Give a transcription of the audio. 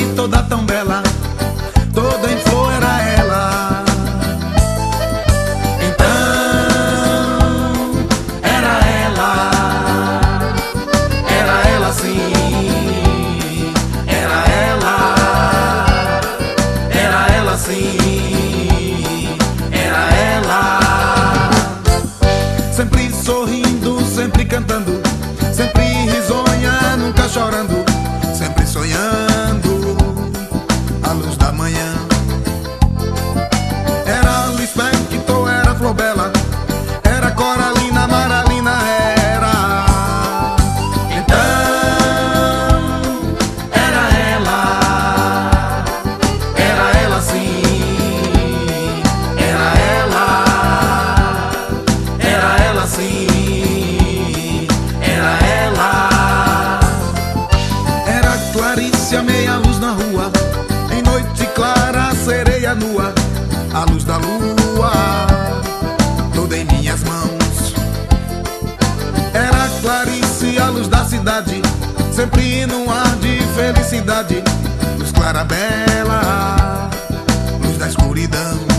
e toda tão bela, toda em flor era ela. Então era ela sim, era ela sim, era ela. Sempre sorrindo, sempre cantando, sempre risonha, nunca chorando, sempre sonhando a luz da manhã. Era Lispector, era Flor Bela, era Coralina, Maralina, era. Então era ela sim, era ela sim, era ela. Era Clarice, a meia luz na rua, em noite clara, a sereia nua, a luz da lua, toda em minhas mãos. Era Clarice, a luz da cidade, sempre num ar de felicidade, luz clara bela, luz da escuridão.